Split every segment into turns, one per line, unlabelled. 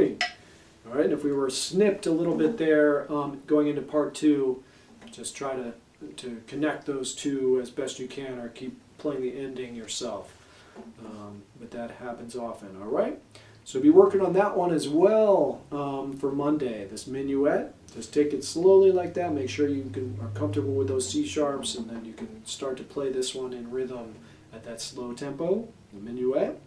3. All right, and if we were snipped a little bit there going into part 2, just try to connect those two as best you can, or keep playing the ending yourself. But that happens often. All right, so be working on that one as well for Monday. This minuet, just take it slowly like that. Make sure you are comfortable with those C sharps, and then you can start to play this one in rhythm at that slow tempo, the minuet.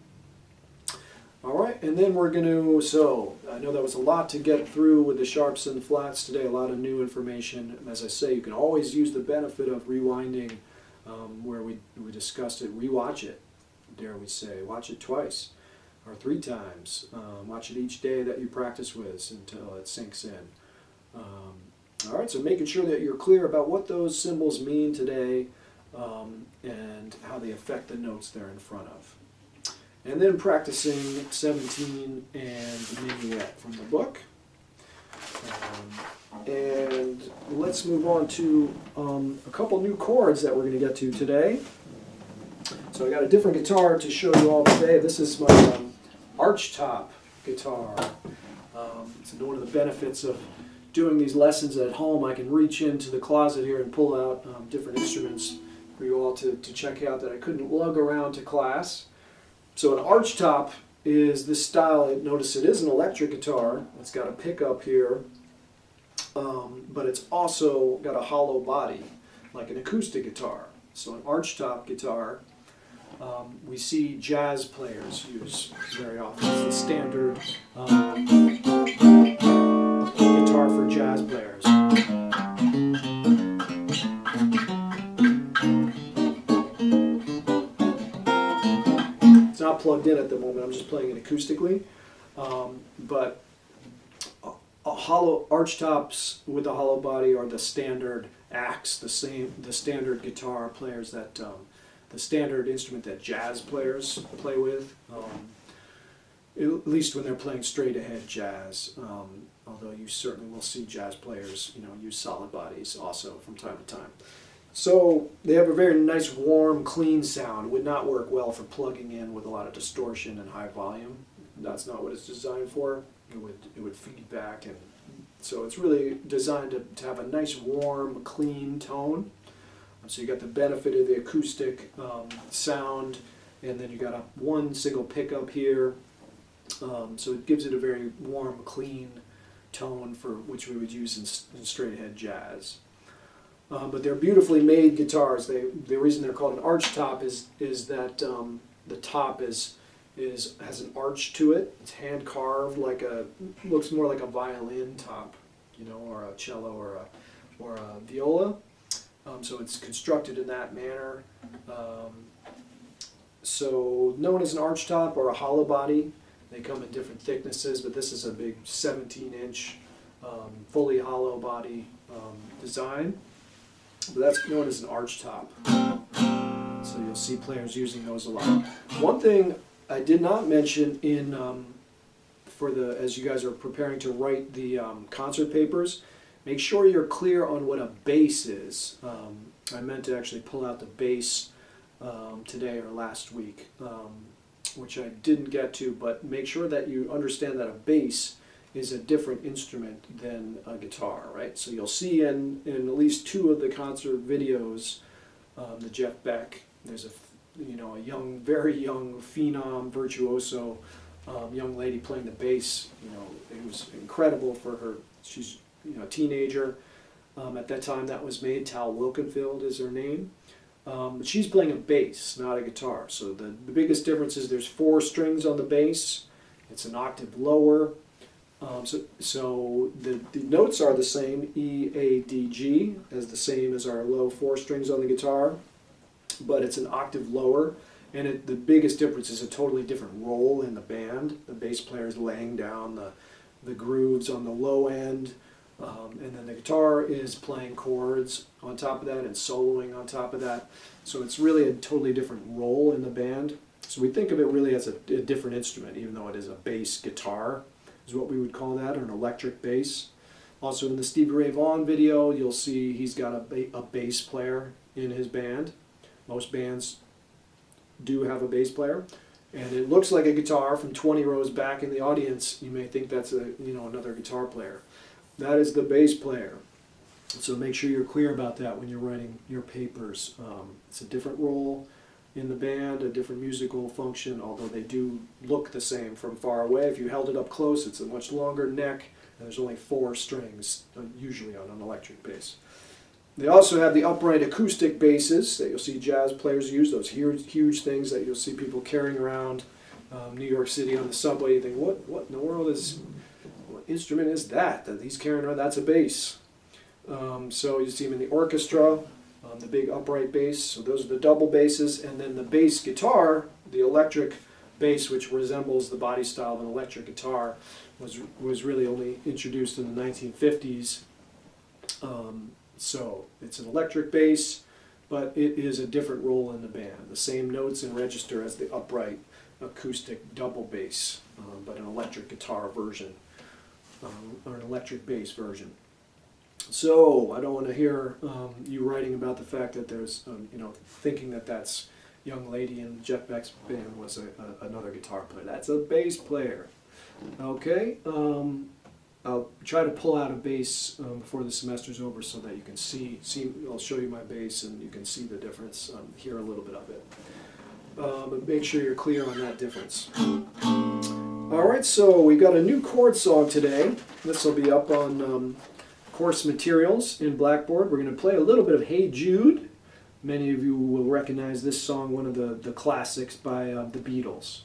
All right, and then we're going to, so I know that was a lot to get through with the sharps and flats today, a lot of new information. As I say, you can always use the benefit of rewinding where we discussed it. Rewatch it, dare we say. Watch it twice or 3 times. Watch it each day that you practice with until it sinks in. All right, so making sure that you're clear about what those symbols mean today and how they affect the notes they're in front of. And then practicing 17 and the minuet from the book. And let's move on to a couple new chords that we're going to get to today. So I got a different guitar to show you all today. This is my archtop guitar. It's one of the benefits of doing these lessons at home. I can reach into the closet here and pull out different instruments for you all to check out that I couldn't lug around to class. So an archtop is this style. Notice it is an electric guitar. It's got a pickup here, but it's also got a hollow body, like an acoustic guitar. So an archtop guitar, we see jazz players use very often. It's a standard guitar for jazz players. It's not plugged in at the moment, I'm just playing it acoustically. But hollow archtops with a hollow body are the standard axe, the standard guitar players that the standard instrument that jazz players play with, at least when they're playing straight ahead jazz. Although you certainly will see jazz players, use solid bodies also from time to time. So they have a very nice, warm, clean sound. Would not work well for plugging in with a lot of distortion and high volume. That's not what it's designed for. It would feed back, and so it's really designed to have a nice, warm, clean tone. So you got the benefit of the acoustic sound, and then you got one single pickup here. So it gives it a very warm, clean tone for which we would use in straight ahead jazz. But they're beautifully made guitars. The reason they're called an archtop is that the top has an arch to it. It's hand carved, looks more like a violin top, or a cello or a viola. So it's constructed in that manner. So known as an archtop or a hollow body. They come in different thicknesses, but this is a big 17-inch fully hollow body design. But that's known as an archtop. So you'll see players using those a lot. One thing I did not mention as you guys are preparing to write the concert papers, make sure you're clear on what a bass is. I meant to actually pull out the bass today or last week, which I didn't get to, but make sure that you understand that a bass is a different instrument than a guitar, right? So you'll see in at least 2 of the concert videos, the Jeff Beck, there's a young, very young, phenom, virtuoso young lady playing the bass. It was incredible for her. She's a teenager. At that time that was made. Tal Wilkenfield is her name. But she's playing a bass, not a guitar. So the biggest difference is there's 4 strings on the bass. It's an octave lower. So the notes are the same, E, A, D, G, as the same as our low 4 strings on the guitar, but it's an octave lower, and the biggest difference is a totally different role in the band. The bass player is laying down the grooves on the low end, and then the guitar is playing chords on top of that and soloing on top of that. So it's really a totally different role in the band. So we think of it really as a different instrument, even though it is a bass guitar, is what we would call that, or an electric bass. Also in the Stevie Ray Vaughan video, you'll see he's got a bass player in his band. Most bands do have a bass player. And it looks like a guitar from 20 rows back in the audience. You may think that's another guitar player. That is the bass player. So make sure you're clear about that when you're writing your papers. It's a different role in the band, a different musical function, although they do look the same from far away. If you held it up close, it's a much longer neck, and there's only 4 strings, usually on an electric bass. They also have the upright acoustic basses that you'll see jazz players use, those huge things that you'll see people carrying around New York City on the subway. You think, what in the world what instrument is that he's carrying around? That's a bass. So you see them in the orchestra, the big upright bass. So those are the double basses. And then the bass guitar, the electric bass, which resembles the body style of an electric guitar, was really only introduced in the 1950s. So it's an electric bass, but it is a different role in the band. The same notes and register as the upright acoustic double bass, but an electric guitar version, or an electric bass version. So I don't want to hear you writing about the fact that there's, thinking that that's young lady in Jeff Beck's band was another guitar player. That's a bass player. Okay. I'll try to pull out a bass before the semester's over so that you can see. I'll show you my bass and you can see the difference, hear a little bit of it. But make sure you're clear on that difference. Alright, so we got a new chord song today. This will be up on course materials in Blackboard. We're going to play a little bit of Hey Jude. Many of you will recognize this song, one of the classics by the Beatles.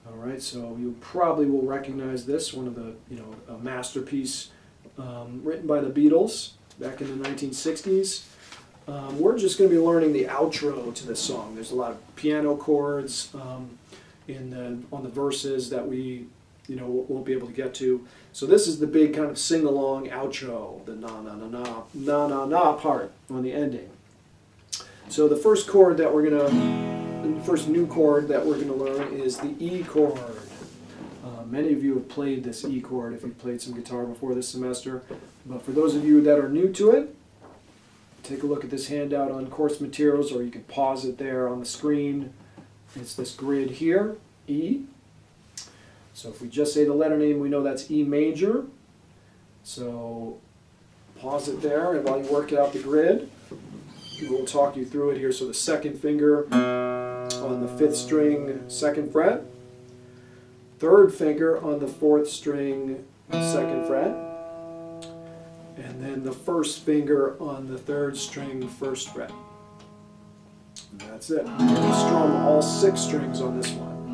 All right, so you probably will recognize this, one of the, a masterpiece written by the Beatles back in the 1960s. We're just going to be learning the outro to this song. There's a lot of piano chords on the verses that we, won't be able to get to. So this is the big kind of sing-along outro, the na-na-na-na part on the ending. So the first chord that we're going to the first new chord that we're going to learn is the E chord. Many of you have played this E chord if you've played some guitar before this semester. But for those of you that are new to it, take a look at this handout on course materials, or you can pause it there on the screen. It's this grid here, E. So if we just say the letter name, we know that's E major. So pause it there, and while you work out the grid, we'll talk you through it here. So the second finger on the 5th string, 2nd fret. 3rd finger on the 4th string, 2nd fret. And then the 1st finger on the 3rd string, 1st fret. And that's it. You're going to strum all 6 strings on this one.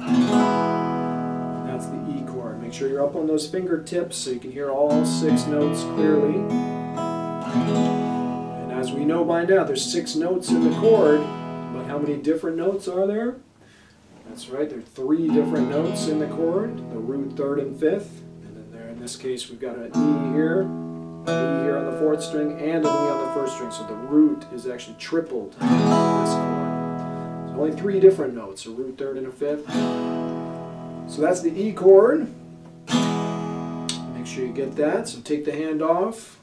That's the E chord. Make sure you're up on those fingertips so you can hear all 6 notes clearly. And as we know by now, there's 6 notes in the chord. But how many different notes are there? That's right, there are 3 different notes in the chord, the root, 3rd, and 5th. And then there, in this case, we've got an E here, an E here on the 4th string, and an E on the 1st string. So the root is actually tripled in this chord. So only 3 different notes, a root, 3rd, and a 5th. So that's the E chord. Make sure you get that. So take the hand off,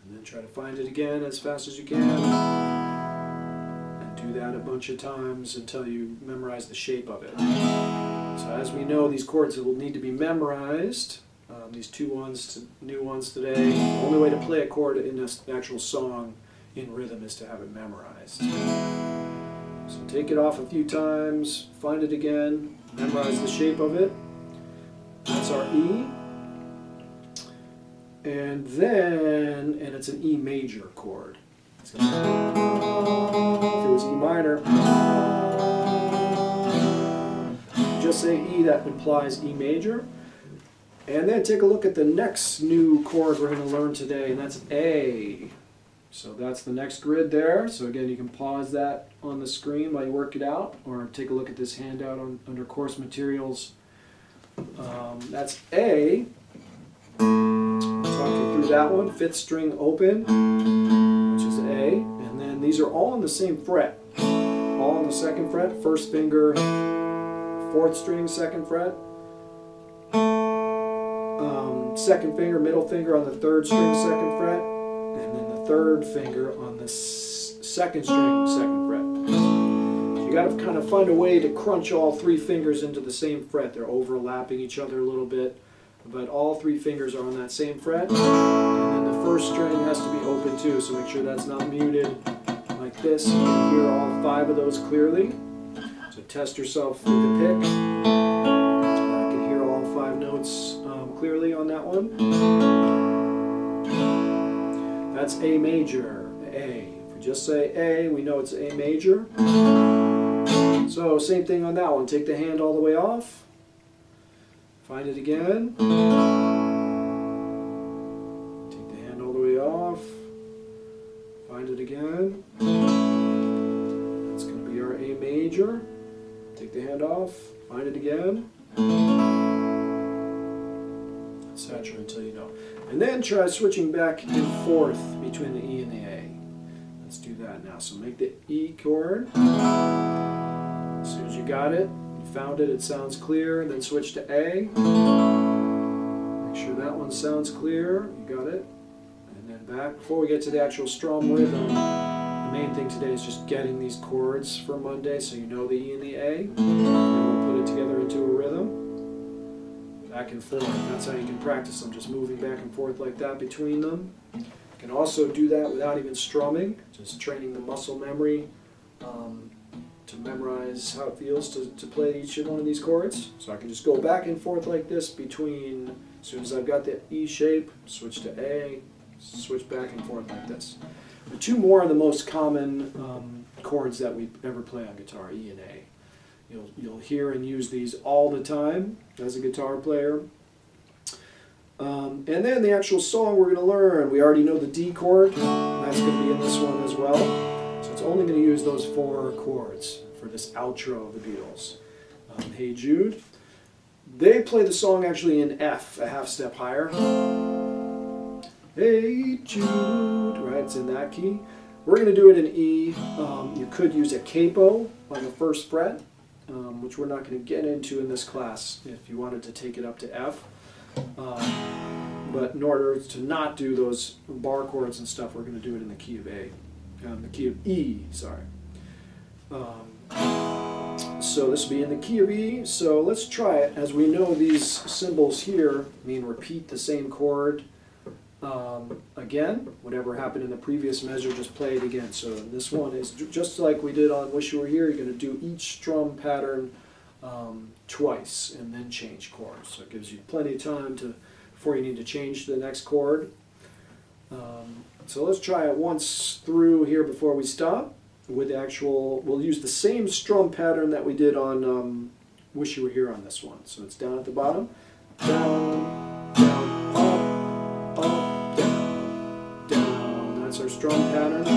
and then try to find it again as fast as you can. Do that a bunch of times until you memorize the shape of it. So as we know, these chords will need to be memorized. These 2 new ones today. The only way to play a chord in an actual song in rhythm is to have it memorized. So take it off a few times, find it again, memorize the shape of it. That's our E. And it's an E major chord. If it was E minor, just say E, that implies E major. And then take a look at the next new chord we're going to learn today, and that's A. So that's the next grid there. So again, you can pause that on the screen while you work it out, or take a look at this handout under course materials. That's A. I'll talk you through that one. 5th string open, which is A, and then these are all on the same fret. All on the 2nd fret, 1st finger, 4th string, 2nd fret. 2nd finger, middle finger on the 3rd string, 2nd fret, and then the 3rd finger on the 2nd string, 2nd fret. So you you got to kind of find a way to crunch all 3 fingers into the same fret. They're overlapping each other a little bit, but all 3 fingers are on that same fret. And then the first string has to be open too, so make sure that's not muted like this. You can hear all 5 of those clearly. So test yourself with the pick. I can hear all 5 notes clearly on that one. That's A major, A. If we just say A, we know it's A major. So same thing on that one. Take the hand all the way off. Find it again. Take the hand all the way off. Find it again. That's going to be our A major. Take the hand off. Find it again. Etc. until you know. And then try switching back and forth between the E and the A. Let's do that now. So make the E chord. As soon as you got it, you found it, it sounds clear, then switch to A. Make sure that one sounds clear, you got it. And then back. Before we get to the actual strum rhythm, the main thing today is just getting these chords for Monday so you know the E and the A. And we'll put it together into a rhythm. Back and forth, that's how you can practice them, just moving back and forth like that between them. You can also do that without even strumming, just training the muscle memory to memorize how it feels to play each one of these chords. So I can just go back and forth like this between, as soon as I've got the E shape, switch to A, switch back and forth like this. The 2 more are the most common chords that we ever play on guitar, E and A. You'll hear and use these all the time as a guitar player. And then the actual song we're going to learn, we already know the D chord, and that's going to be in this one as well. So it's only going to use those 4 chords for this outro of the Beatles. Hey Jude. They play the song actually in F, a half step higher. Hey Jude, right, it's in that key. We're going to do it in E. You could use a capo on the 1st fret. Which we're not going to get into in this class if you wanted to take it up to F. But in order to not do those bar chords and stuff, we're going to do it in the key of A. The key of E, sorry. So this will be in the key of E. So let's try it. As we know, these symbols here mean repeat the same chord again. Whatever happened in the previous measure, just play it again. So this one is just like we did on Wish You Were Here. You're going to do each strum pattern twice and then change chords. So it gives you plenty of time before you need to change to the next chord. So let's try it once through here before we stop. With we'll use the same strum pattern that we did on Wish You Were Here on this one. So it's down at the bottom, down, down, up, down, down. That's our strum pattern. So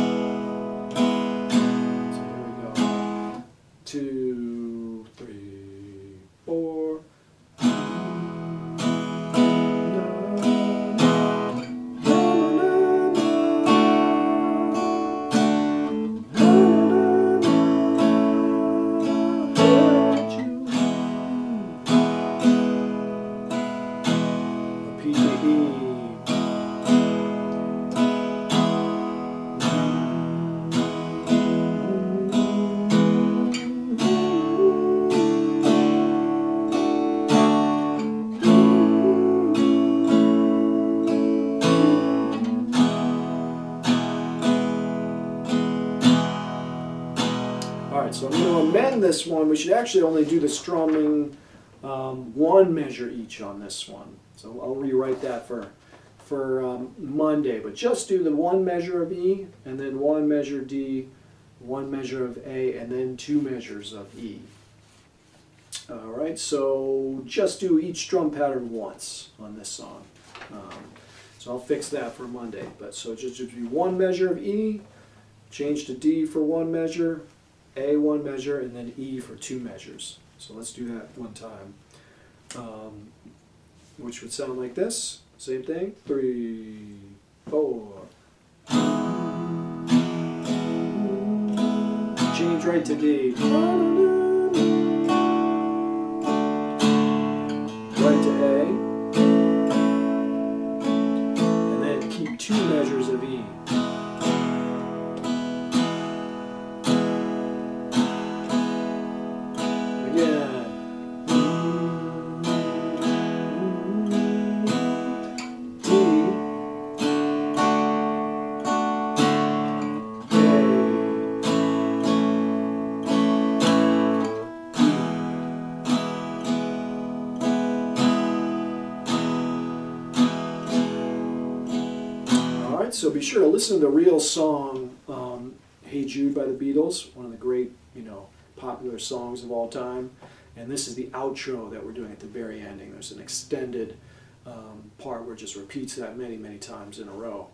here we go. 2, 3, 4. So I'm going to amend this one. We should actually only do the strumming 1 measure each on this one. So I'll rewrite that for Monday. But just do the 1 measure of E, and then 1 measure D, 1 measure of A, and then 2 measures of E. All right, so just do each strum pattern once on this song. So I'll fix that for Monday. But so just do 1 measure of E, change to D for 1 measure, A 1 measure, and then E for 2 measures. So let's do that one time. Which would sound like this. Same thing. 3, 4. Change right to D. Right to A. And then keep 2 measures of E. sure to listen to the real song, Hey Jude by the Beatles, one of the great, popular songs of all time. And this is the outro that we're doing at the very ending. There's an extended part where it just repeats that many, many times in a row.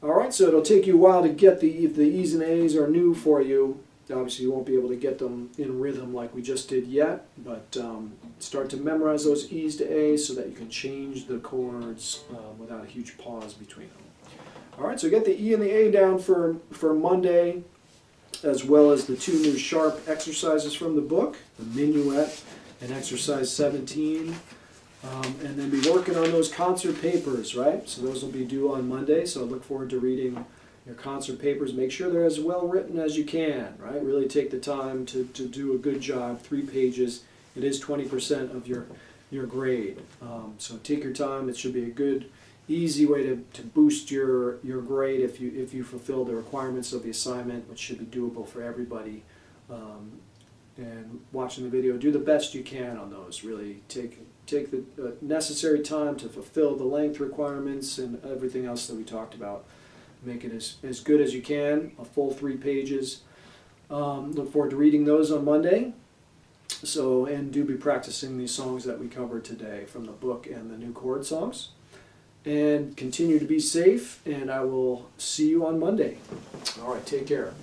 All right, so it'll take you a while to get the E's and A's are new for you. Obviously, you won't be able to get them in rhythm like we just did yet, but start to memorize those E's to A's so that you can change the chords without a huge pause between them. All right, so get the E and the A down for Monday, as well as the 2 new sharp exercises from the book, the minuet and exercise 17. And then be working on those concert papers, right? So those will be due on Monday, so I look forward to reading your concert papers. Make sure they're as well written as you can, right? Really take the time to do a good job. 3 pages. It is 20% of your grade. So take your time. It should be a good, easy way to boost your grade if you fulfill the requirements of the assignment, which should be doable for everybody. And watching the video, do the best you can on those. Really take the necessary time to fulfill the length requirements and everything else that we talked about. Make it as good as you can, a full 3 pages. Look forward to reading those on Monday. So, and do be practicing these songs that we covered today from the book and the new chord songs. And continue to be safe, and I will see you on Monday. All right, take care.